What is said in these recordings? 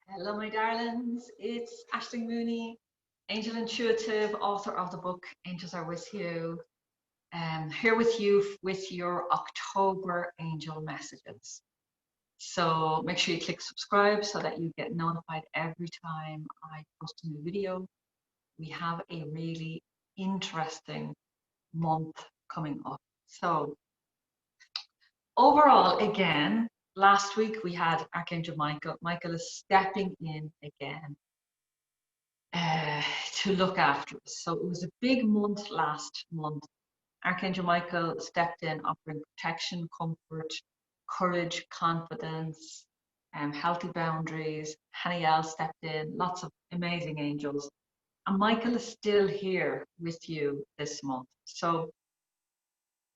Hello, my darlings. It's Ashley Mooney, Angel Intuitive, author of the book Angels Are With You. Here with you with your October angel messages. So make sure you click subscribe so that you get notified every time I post a new video. We have a really interesting month coming up. So overall, again, last week we had Archangel Michael. Michael is stepping in again to look after us. So it was a big month last month. Archangel Michael stepped in, offering protection, comfort, courage, confidence, healthy boundaries. Haniel stepped in, lots of amazing angels. And Michael is still here with you this month. So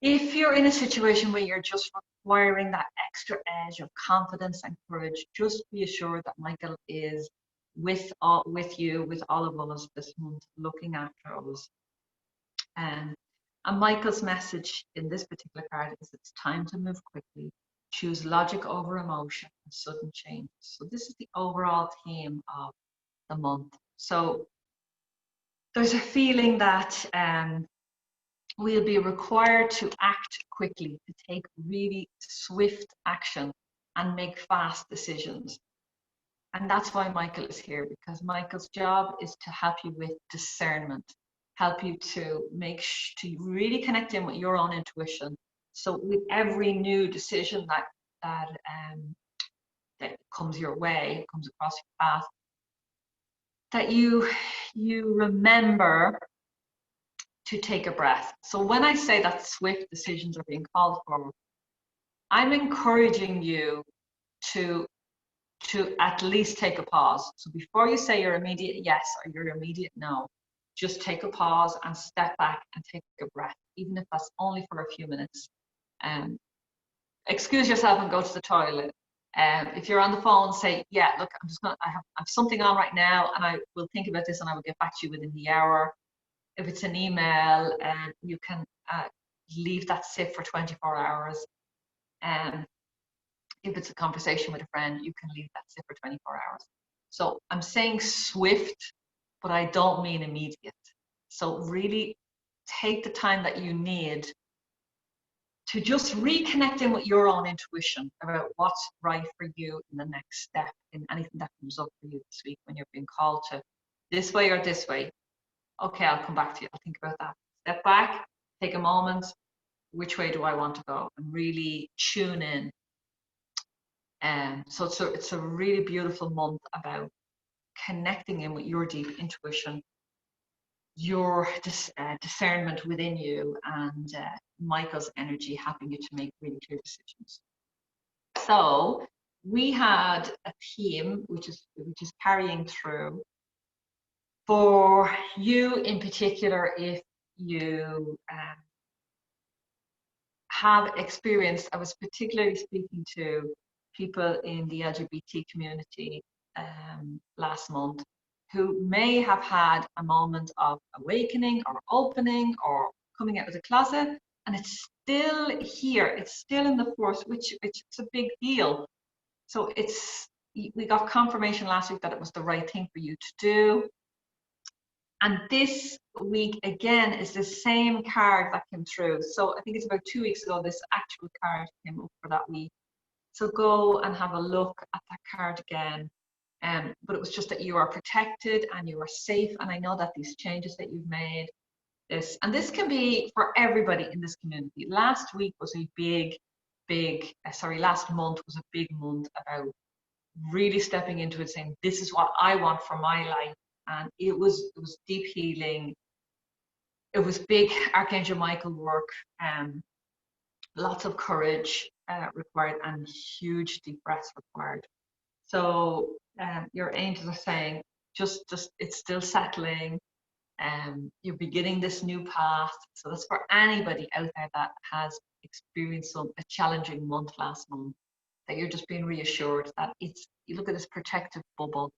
if you're in a situation where you're just requiring that extra edge of confidence and courage, just be assured that Michael is with you, with all of us this month, looking after us. And Michael's message in this particular card is it's time to move quickly, choose logic over emotion and sudden change. So this is the overall theme of the month. So there's a feeling that we'll be required to act quickly, to take really swift action and make fast decisions. And that's why Michael is here, because Michael's job is to help you with discernment, help you to to really connect in with your own intuition. So with every new decision that comes your way, comes across your path, that you remember to take a breath. So when I say that swift decisions are being called for, I'm encouraging you to at least take a pause. So before you say your immediate yes or your immediate no, just take a pause and step back and take a breath, even if that's only for a few minutes. Excuse yourself and go to the toilet. If you're on the phone, say, yeah, look, I have something on right now, and I will think about this and I will get back to you within the hour. If it's an email, you can leave that sit for 24 hours. If it's a conversation with a friend, you can leave that sit for 24 hours. So I'm saying swift, but I don't mean immediate. So really take the time that you need to just reconnect in with your own intuition about what's right for you in the next step in anything that comes up for you this week when you're being called to this way or this way. Okay, I'll come back to you. I'll think about that. Step back, take a moment. Which way do I want to go? And really tune in. So it's a really beautiful month about connecting in with your deep intuition, your discernment within you, and Michael's energy helping you to make really clear decisions. So we had a theme which is carrying through for you in particular. If you have experienced, I was particularly speaking to people in the LGBT community last month who may have had a moment of awakening or opening or coming out of the closet, and it's still here, it's still in the force, which it's a big deal. So we got confirmation last week that it was the right thing for you to do. And this week, again, is the same card that came through. So I think it's about 2 weeks ago, this actual card came up for that week. So go and have a look at that card again. But it was just that you are protected and you are safe. And I know that these changes that you've made, this can be for everybody in this community. Last week was a last month was a big month about really stepping into it, saying, this is what I want for my life. And it was deep healing. It was big Archangel Michael work, lots of courage required, and huge deep breaths required. So your angels are saying, just it's still settling. You're beginning this new path. So that's for anybody out there that has experienced a challenging month last month, that you're just being reassured that you look at this protective bubble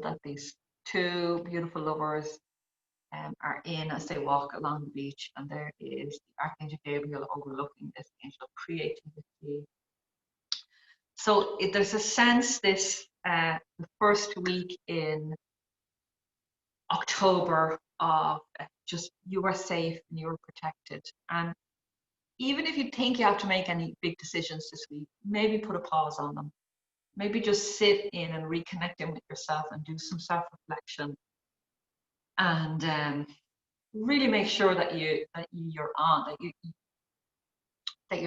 that these two beautiful lovers are in as they walk along the beach, and there is the Archangel Gabriel overlooking this angel of creativity. So there's a sense this the first week in October of just you are safe and you are protected. And even if you think you have to make any big decisions this week, maybe put a pause on them. Maybe just sit in and reconnecting with yourself and do some self-reflection, and really make sure that you're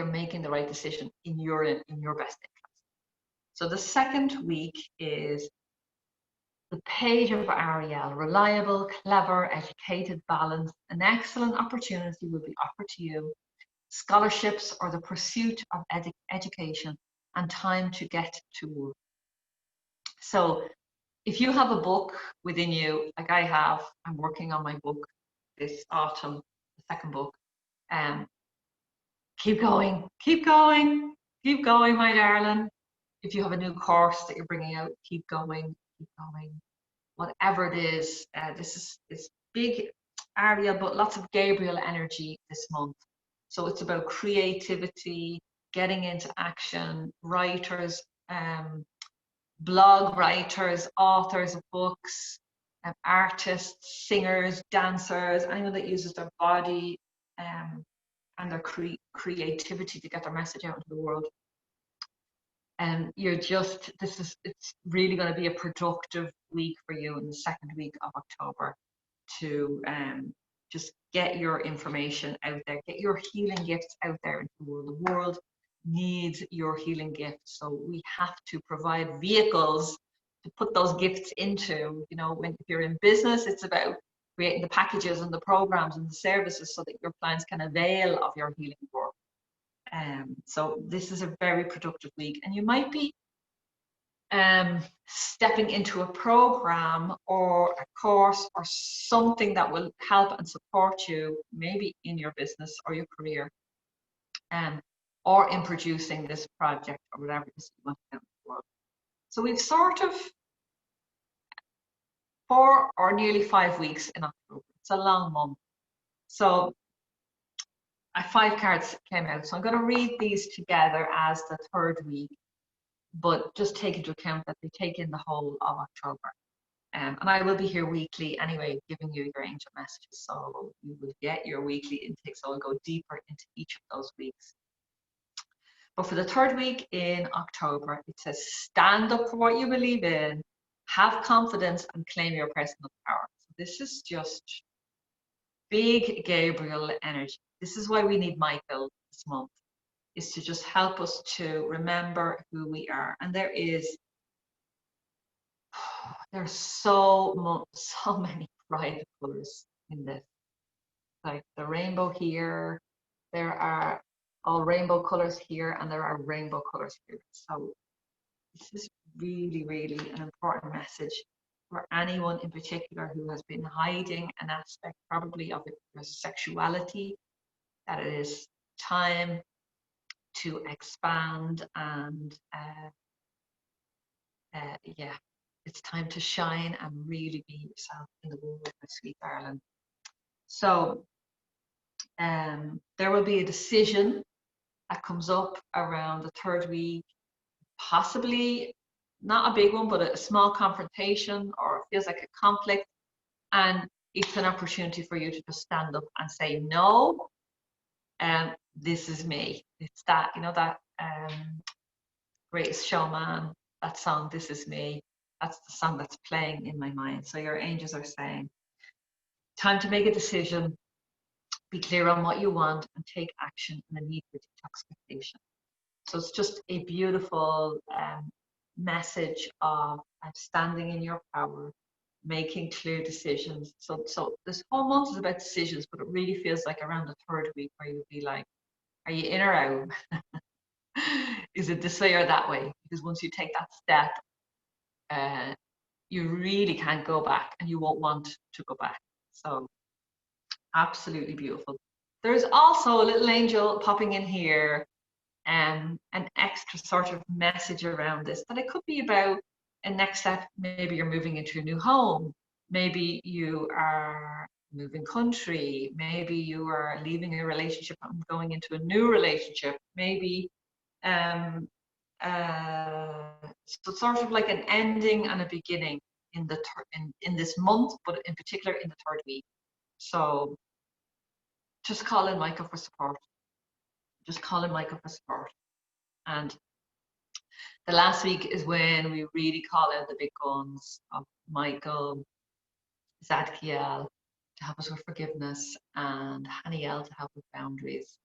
making the right decision in your best interest. So the second week is the page of Ariel: reliable, clever, educated, balanced. An excellent opportunity will be offered to you. Scholarships or the pursuit of education, and time to get to work. So if you have a book within you, like I have, I'm working on my book this autumn, the second book. Keep going, keep going, keep going, my darling. If you have a new course that you're bringing out, keep going, keep going. Whatever it is, this is big Ariel, but lots of Gabriel energy this month. So it's about creativity, getting into action, writers, blog writers, authors of books, artists, singers, dancers, anyone that uses their body and their creativity to get their message out into the world. And it's really going to be a productive week for you in the second week of October to just get your information out there, get your healing gifts out there into the world. The world needs your healing gifts. So we have to provide vehicles to put those gifts into. You know, if you're in business, it's about creating the packages and the programs and the services so that your clients can avail of your healing work. So this is a very productive week, and you might be stepping into a program or a course or something that will help and support you, maybe in your business or your career, or in producing this project or whatever it is you want to do in the world. So we've sort of 4 or nearly 5 weeks in October. It's a long month. So 5 cards came out. So I'm going to read these together as the third week, but just take into account that they take in the whole of October. And I will be here weekly anyway, giving you your angel messages. So you will get your weekly intake. So I'll go deeper into each of those weeks. But for the third week in October, it says, stand up for what you believe in, have confidence, and claim your personal power. So this is just big Gabriel energy. This is why we need Michael this month, is to just help us to remember who we are. And there's so many bright colors in this. Like the rainbow here, there are all rainbow colors here, and there are rainbow colors here. So this is really, really an important message for anyone in particular who has been hiding an aspect probably of their sexuality, that it is time to expand and yeah, it's time to shine and really be yourself in the world, my sweet darling. So there will be a decision that comes up around the third week, possibly not a big one, but a small confrontation, or it feels like a conflict. And it's an opportunity for you to just stand up and say, no, this is me. It's that, you know, that Greatest Showman, that song, This Is Me. That's the song that's playing in my mind. So your angels are saying, time to make a decision, be clear on what you want, and take action in the need for detoxification. So it's just a beautiful message of standing in your power, making clear decisions. So this whole month is about decisions, but it really feels like around the third week where you'll be like, are you in or out? Is it this way or that way? Because once you take that step, you really can't go back, and you won't want to go back. So absolutely beautiful. There's also a little angel popping in here, an extra sort of message around this, that it could be about a next step. Maybe you're moving into a new home. Maybe you are moving country. Maybe you are leaving a relationship and going into a new relationship. Maybe So sort of like an ending and a beginning in the in this month, but in particular in the third week. So just call in Michael for support. Just call in Michael for support. And the last week is when we really call out the big guns of Michael, Zadkiel to help us with forgiveness, and Haniel to help with boundaries.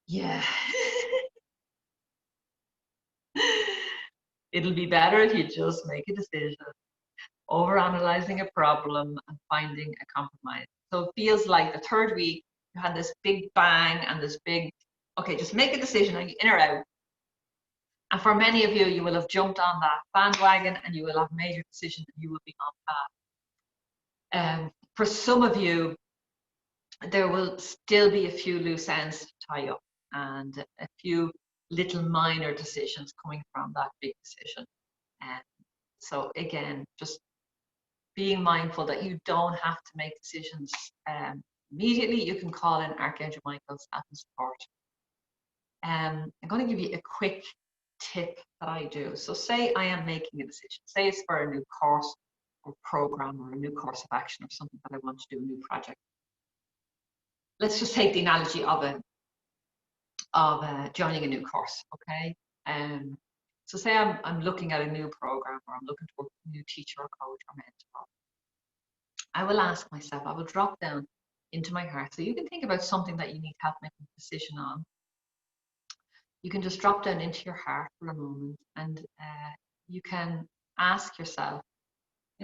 Yeah. It'll be better if you just make a decision, overanalyzing a problem and finding a compromise. So it feels like the third week, you had this big bang and this big, okay, just make a decision, are you in or out? And for many of you, you will have jumped on that bandwagon and you will have made your decision and you will be on path. For some of you, there will still be a few loose ends to tie up and a few little minor decisions coming from that big decision. So again, just being mindful that you don't have to make decisions immediately. You can call in Archangel Michael's help and support. I'm going to give you a quick tip that I do. So say I am making a decision, say it's for a new course or program or a new course of action or something that I want to do, a new project. Let's just take the analogy of joining a new course, okay? So say I'm looking at a new program, or I'm looking to work with a new teacher or coach or mentor. I will ask myself, I will drop down into my heart. So you can think about something that you need help making a decision on. You can just drop down into your heart for a moment, and you can ask yourself,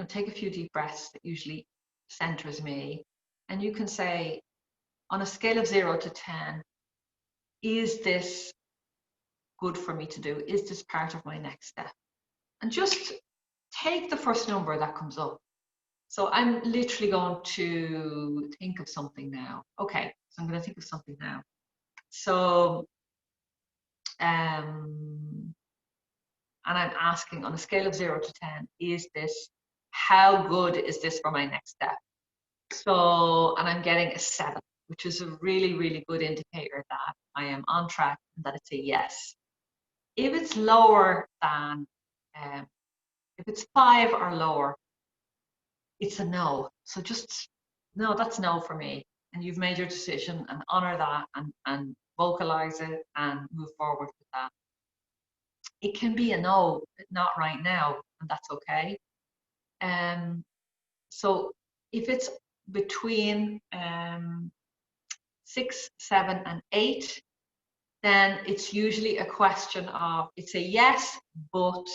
take a few deep breaths. That usually centers me. And you can say, on a scale of 0 to 10, is this good for me to do? Is this part of my next step? And just take the first number that comes up. So I'm literally going to think of something now. Okay, so I'm going to think of something now. So, and I'm asking, on a scale of 0 to 10, how good is this for my next step? So, and I'm getting a 7, which is a really, really good indicator that I am on track and that it's a yes. If it's lower than, if it's 5 or lower, it's a no. So just, no, that's no for me. And you've made your decision, and honor that and vocalize it and move forward with that. It can be a no, not right now, and that's okay. So if it's between 6, 7, and 8, then it's usually a question of, it's a yes, but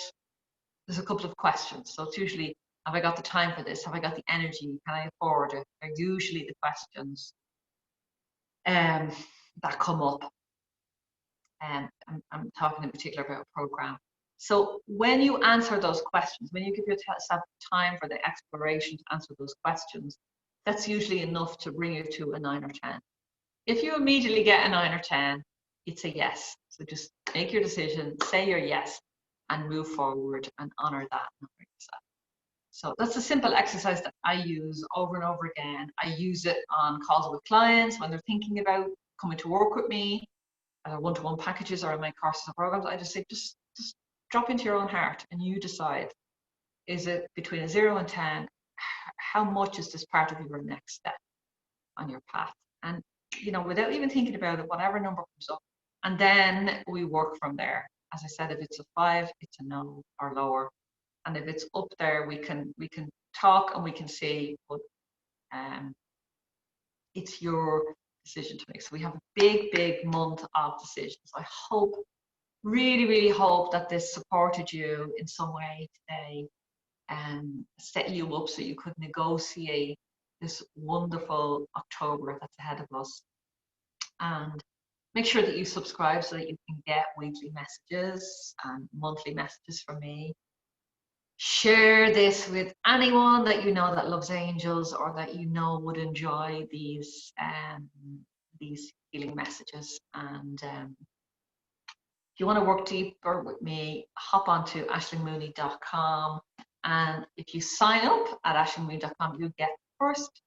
there's a couple of questions. So it's usually, have I got the time for this? Have I got the energy? Can I afford it? They're usually the questions that come up. I'm talking in particular about a program. So when you answer those questions, when you give yourself time for the exploration to answer those questions, that's usually enough to bring you to a 9 or 10. If you immediately get a 9 or 10, it's a yes. So just make your decision, say your yes, and move forward and honor that. So that's a simple exercise that I use over and over again. I use it on calls with clients when they're thinking about coming to work with me, one-to-one packages or in my courses and programs. I just say, just drop into your own heart and you decide, is it between a 0 and 10? How much is this part of your next step on your path? And, without even thinking about it, whatever number comes up, and then we work from there. As I said, if it's a 5, it's a no or lower. And if it's up there, we can talk and we can see, but it's your decision to make. So we have a big month of decisions. I hope, really, really hope that this supported you in some way today and set you up so you could negotiate this wonderful October that's ahead of us. And make sure that you subscribe so that you can get weekly messages and monthly messages from me. Share this with anyone that you know that loves angels or that you know would enjoy these healing messages. And if you want to work deeper with me, hop onto ashlingmooney.com, and if you sign up at ashlingmooney.com, you'll get the first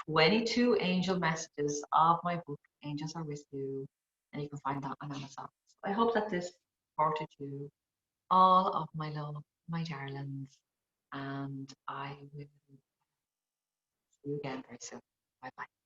22 angel messages of my book, Angels Are With You, and you can find that on Amazon. So I hope that this supported you. All of my love, my darlings, and I will see you again very soon. Bye bye.